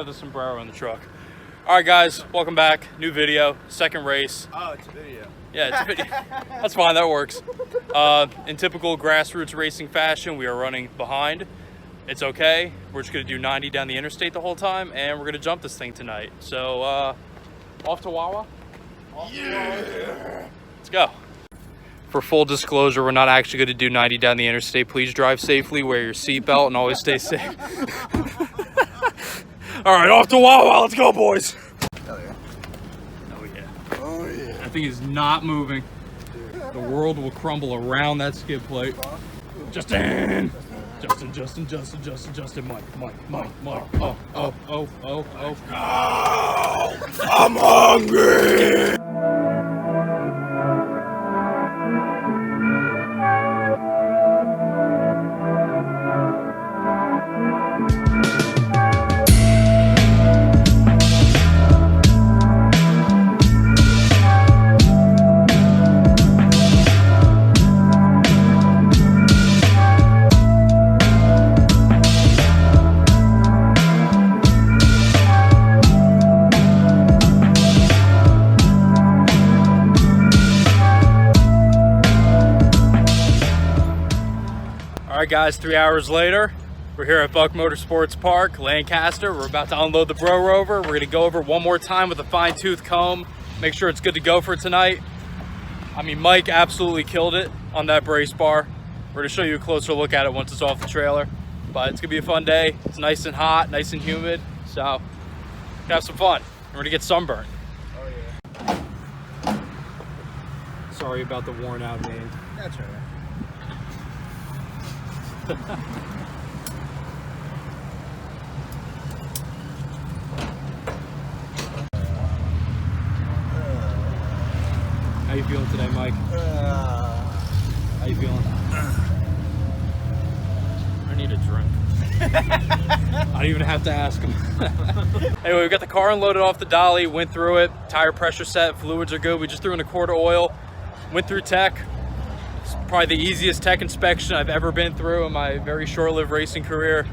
have the sombrero in the truck. All right, guys, welcome back. New video, second race. Oh, it's a video. Yeah, it's a video. That's fine, that works. In typical grassroots racing fashion, we are running behind. It's okay. We're just gonna do 90 down the interstate the whole time, and we're gonna jump this thing tonight. So, off to Wawa? Yeah. Let's go. For full disclosure, we're not actually gonna do 90 down the interstate. Please drive safely, wear your seatbelt, and always stay safe. All right, off to Wawa. Let's go, boys. Oh yeah. Oh yeah. Oh yeah. That thing is not moving. The world will crumble around that skid plate. Justin, Mike. Oh. I'm hungry. All right, guys, 3 hours later, we're here at Buck Motorsports Park, Lancaster. We're about to unload the Bro Rover. We're gonna go over it one more time with a fine-tooth comb, make sure it's good to go for tonight. I mean, Mike absolutely killed it on that brace bar. We're gonna show you a closer look at it once it's off the trailer. But it's gonna be a fun day. It's nice and hot, nice and humid, so we're gonna have some fun. We're gonna get sunburned. Oh yeah. Sorry about the worn out name. That's right. How you feeling today, Mike? How you feeling? I need a drink. I don't even have to ask him. Anyway, we got the car unloaded off the dolly, went through it, tire pressure set, fluids are good. We just threw in a quart of oil, went through tech. It's probably the easiest tech inspection I've ever been through in my very short-lived racing career.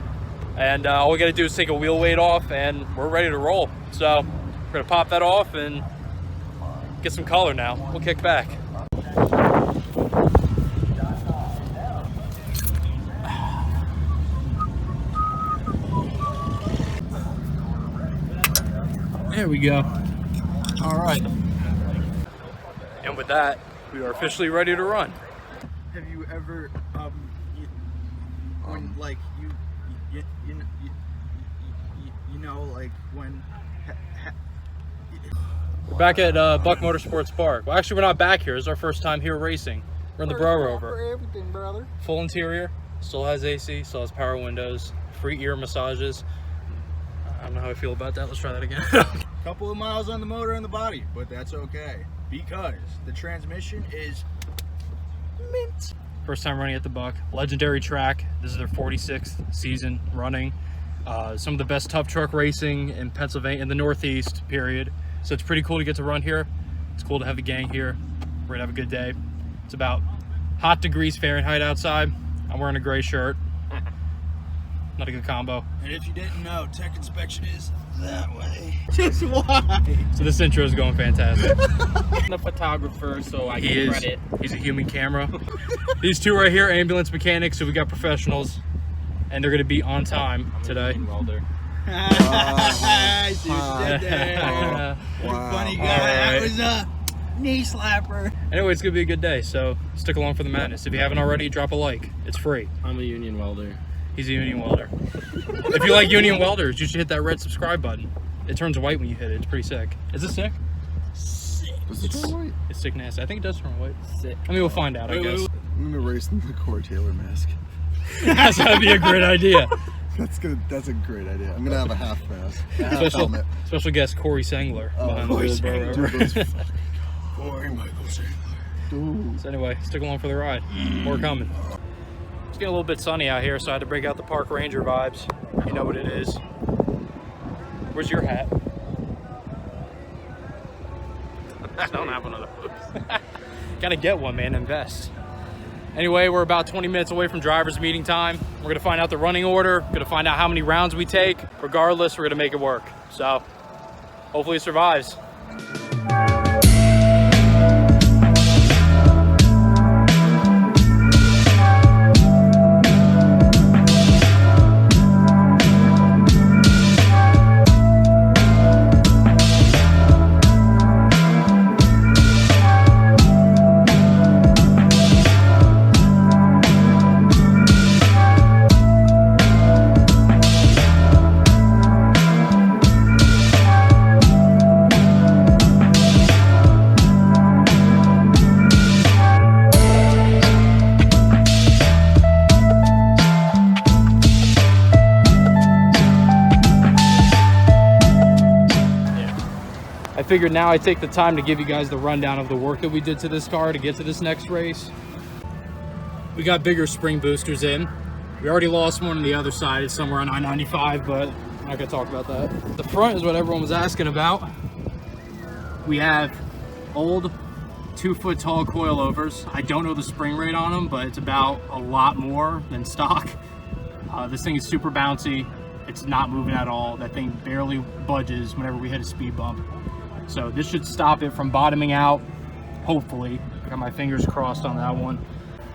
And all we gotta do is take a wheel weight off and we're ready to roll. So we're gonna pop that off and get some color now. We'll kick back. There we go. All right. And with that, we are officially ready to run. Have you ever when like you know like when We're back at Buck Motorsports Park. Well, actually, we're not back here. This is our first time here racing. We're in the Bro Rover. For everything, brother. Full interior, still has AC, still has power windows, free ear massages. I don't know how I feel about that. Let's try that again. Couple of miles on the motor and the body, but that's okay because the transmission is mint. First time running at the Buck. Legendary track. This is their 46th season running. Some of the best tough truck racing in Pennsylvania, in the Northeast, period. So it's pretty cool to get to run here. It's cool to have a gang here. We're gonna have a good day. It's about hot degrees Fahrenheit outside. I'm wearing a gray shirt. Not a good combo. And if you didn't know, tech inspection is that way. Just why? So this intro is going fantastic. I'm the photographer, so I get credit. He's a human camera. These two right here, ambulance mechanics, so we got professionals. And they're gonna be on time today. Welder. I see what you did there. Wow. Funny guy. Right. That was a knee slapper. Anyway, it's gonna be a good day, so stick along for the madness. If you haven't already, drop a like. It's free. I'm a union welder. He's a union welder. If you like union welders, you should hit that red subscribe button. It turns white when you hit it. It's pretty sick. Is it sick? It's sick nasty. I think it does turn white. Sick. I mean, we'll find out, I guess. I'm gonna race in the Corey Taylor mask. That's gotta be a great idea. That's a great idea. I'm gonna have a half mask. Special guest Corey Sengler behind Corey the wheel, bro. Corey Michael Sandler. Dude. So anyway, stick along for the ride. More coming. It's getting a little bit sunny out here, so I had to break out the Park Ranger vibes. You know what it is. Where's your hat? I don't have one of those. Gotta get one, man. Invest. Anyway, we're about 20 minutes away from driver's meeting time. We're gonna find out the running order, gonna find out how many rounds we take. Regardless, we're gonna make it work. So hopefully it survives. I figured now I take the time to give you guys the rundown of the work that we did to this car to get to this next race. We got bigger spring boosters in. We already lost one on the other side. It's somewhere on I-95, but I'm not gonna talk about that. The front is what everyone was asking about. We have old 2-foot tall coilovers. I don't know the spring rate on them, but it's about a lot more than stock. This thing is super bouncy. It's not moving at all. That thing barely budges whenever we hit a speed bump. So this should stop it from bottoming out, hopefully. I got my fingers crossed on that one.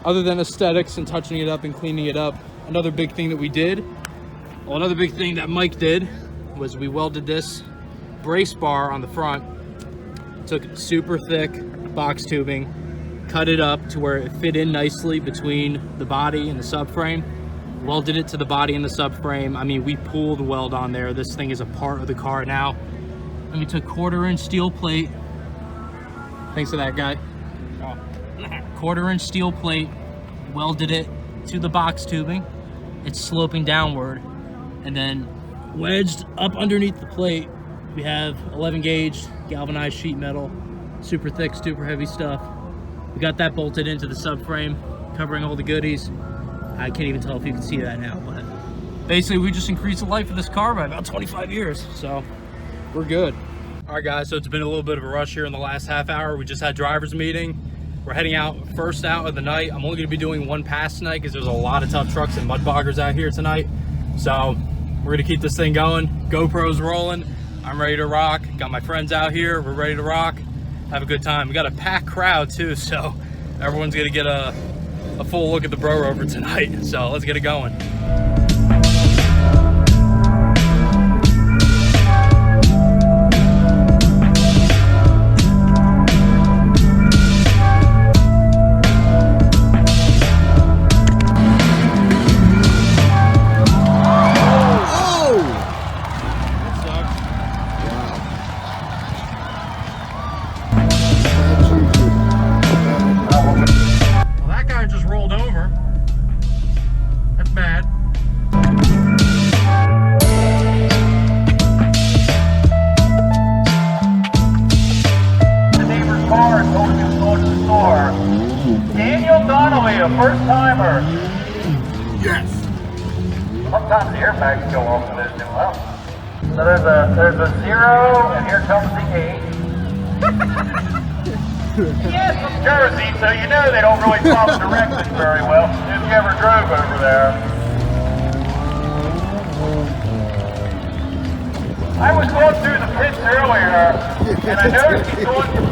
Other than aesthetics and touching it up and cleaning it up, another big thing that we did, well, another big thing that Mike did was we welded this brace bar on the front. Took super thick box tubing, cut it up to where it fit in nicely between the body and the subframe. Welded it to the body and the subframe. I mean, we pulled weld on there. This thing is a part of the car now. And we took 1/4-inch steel plate. Thanks to that guy. 1/4-inch steel plate, welded it to the box tubing. It's sloping downward. And then wedged up underneath the plate, we have 11 gauge galvanized sheet metal. Super thick, super heavy stuff. We got that bolted into the subframe, covering all the goodies. I can't even tell if you can see that now, but basically we just increased the life of this car by about 25 years. So we're good. All right, guys, so it's been a little bit of a rush here in the last half hour. We just had driver's meeting. We're heading out first out of the night. I'm only gonna be doing one pass tonight because there's a lot of tough trucks and mud boggers out here tonight. So we're gonna keep this thing going. GoPro's rolling. I'm ready to rock. Got my friends out here. We're ready to rock. Have a good time. We got a packed crowd too, so everyone's gonna get a full look at the Bro Rover tonight. So let's get it going. First timer. Yes. Sometimes the airbags go off with this as well. So there's a 0, and here comes the 8. Yes, from Jersey, so you know they don't really follow directions very well. If you ever drove over there. I was going through the pits earlier, and I noticed he's going to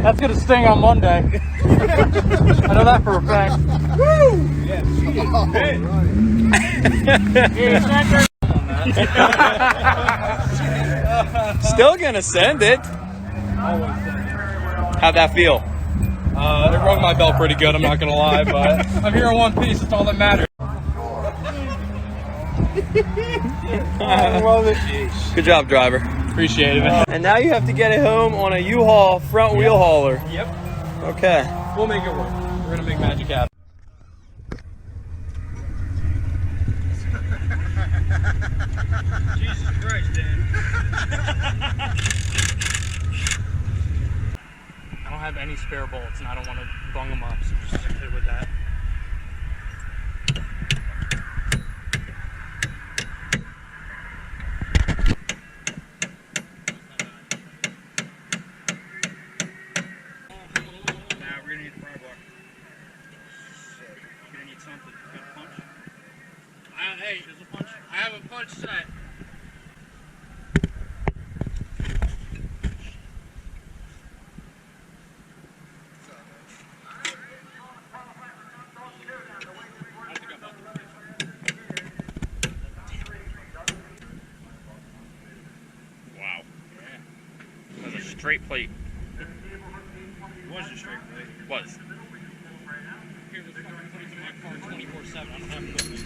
That's gonna sting on Monday. I know that for a fact. Woo! Yeah, Still gonna send it. How'd that feel? It rung my bell pretty good, I'm not gonna lie, but I'm here in one piece, it's all that matters. I love it. Good job, driver. Appreciate it, man. And now you have to get it home on a U-Haul front wheel hauler. Yep. Okay. We'll make it work. We're gonna make magic happen. Jesus Christ, Dan. I don't have any spare bolts and I don't want to bung them up, so just stick with that. Hey, there's a punch. I have a punch set. Wow. That's a straight plate. It was a straight plate. Was. Here, this fucking plate's in my car 24/7. I don't have equipment.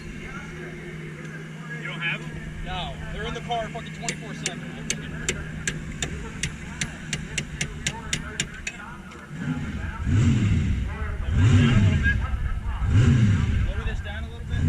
You don't have them? No, they're in the car fucking 24/7. Lower this down a little bit.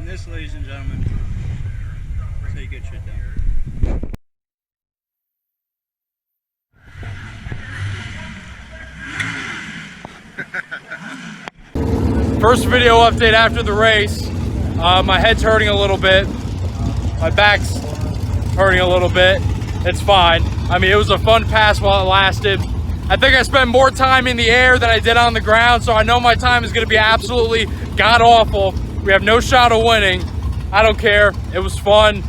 This, ladies and gentlemen, is how you get shit done. First video update after the race. My head's hurting a little bit. My back's hurting a little bit. It's fine. I mean, it was a fun pass while it lasted. I think I spent more time in the air than I did on the ground, so I know my time is going to be absolutely god-awful. We have no shot of winning. I don't care. It was fun.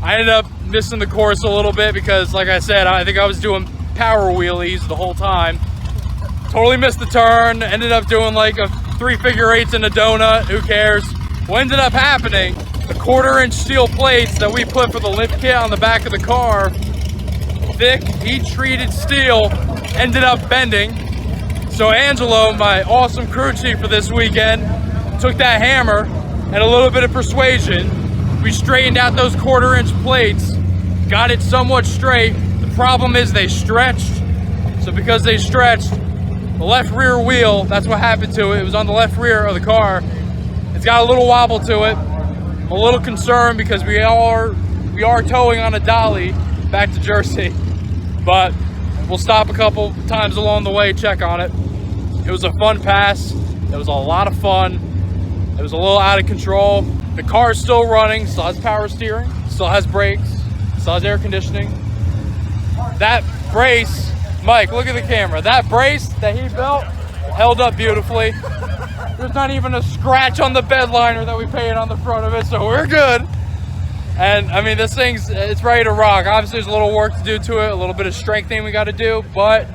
I ended up missing the course a little bit because, like I said, I think I was doing power wheelies the whole time. Totally missed the turn. Ended up doing like a 3 figure-8s and a donut. Who cares? What ended up happening, the 1/4-inch steel plates that we put for the lift kit on the back of the car, thick, heat-treated steel, ended up bending. So Angelo, my awesome crew chief for this weekend, took that hammer and a little bit of persuasion. We straightened out those 1/4-inch plates, got it somewhat straight. The problem is they stretched. So because they stretched, the left rear wheel, that's what happened to it. It was on the left rear of the car. It's got a little wobble to it. I'm a little concerned because we are towing on a dolly back to Jersey, but we'll stop a couple times along the way, check on it. It was a fun pass. It was a lot of fun. It was a little out of control. The car is still running, still has power steering, still has brakes, still has air conditioning. That brace, Mike, look at the camera. That brace that he built held up beautifully. There's not even a scratch on the bed liner that we painted on the front of it, so we're good. And I mean, this thing's, it's ready to rock. Obviously there's a little work to do to it, a little bit of strengthening we got to do, but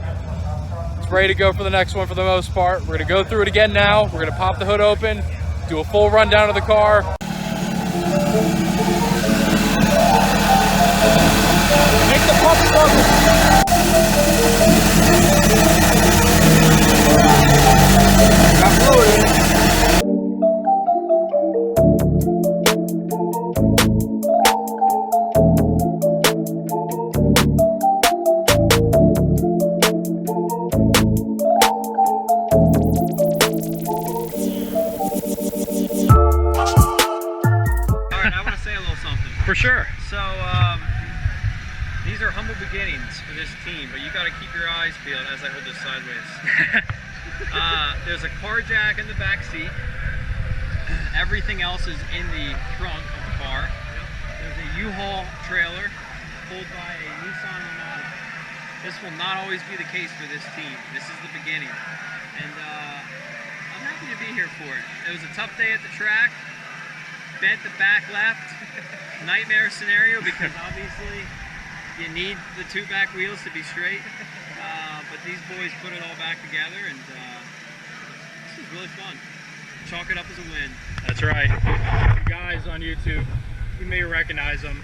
it's ready to go for the next one for the most part. We're gonna go through it again now. We're gonna pop the hood open, do a full rundown of the car. Make the pump bubble. Got fluid in it. For sure. So, these are humble beginnings for this team, but you got to keep your eyes peeled as I hold this sideways. There's a car jack in the back seat. Everything else is in the trunk of the car. There's a U-Haul trailer pulled by a Nissan Elantra. This will not always be the case for this team. This is the beginning. And I'm happy to be here for it. It was a tough day at the track. Bent the back left. Nightmare scenario because obviously you need the two back wheels to be straight. But these boys put it all back together, and this is really fun. Chalk it up as a win. That's right. You guys on YouTube, you may recognize him.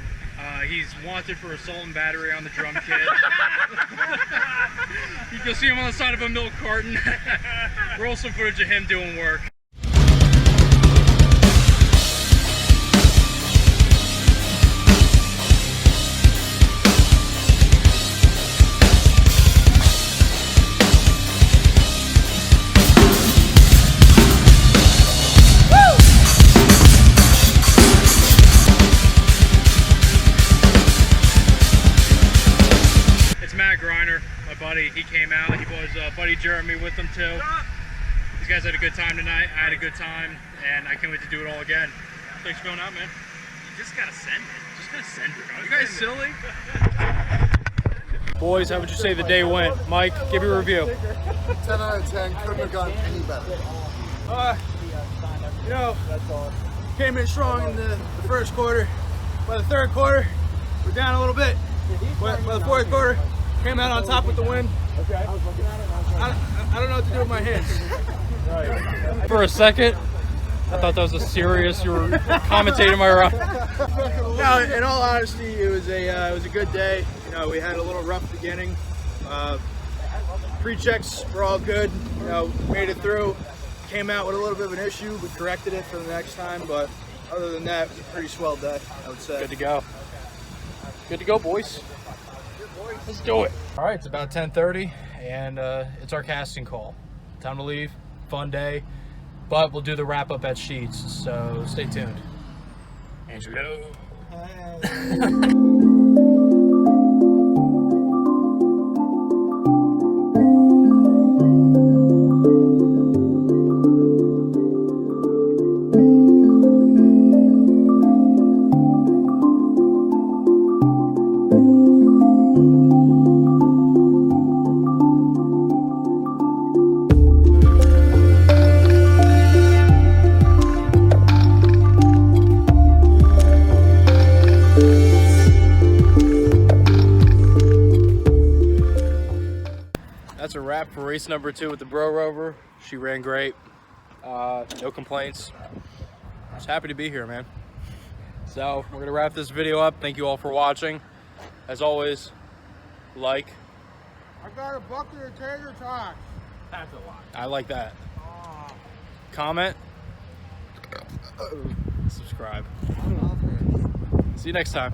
He's wanted for assault and battery on the drum kit. You can see him on the side of a milk carton. Roll some footage of him doing work. He came out. He was buddy Jeremy with him too. These guys had a good time tonight. I had a good time, and I can't wait to do it all again. Thanks for going out, man. You just gotta send it. Just gotta send it. You guys silly? Boys, how would you say the day went? Mike, give your review. 10 out of 10. Couldn't have gone any better. You know, came in strong in the first quarter. By the third quarter, we're down a little bit. By the fourth quarter, came out on top with the win. I don't know what to do with my hands. For a second, I thought that was a serious. You were commentating my round. No, in all honesty, it was a good day. You know, we had a little rough beginning. Pre-checks were all good. You know, made it through. Came out with a little bit of an issue, but corrected it for the next time. But other than that, it was a pretty swell day, I would say. Good to go. Good to go, boys. Let's do it. All right, it's about 10:30, and it's our casting call. Time to leave. Fun day, but we'll do the wrap up at Sheets, so stay tuned. Andrew, go. That's a wrap for race number 2 with the Bro Rover. She ran great. No complaints. Just happy to be here, man. So we're gonna wrap this video up. Thank you all for watching. As always, like. I got a bucket of tater tots. That's a lot. I like that. Comment. Subscribe. See you next time.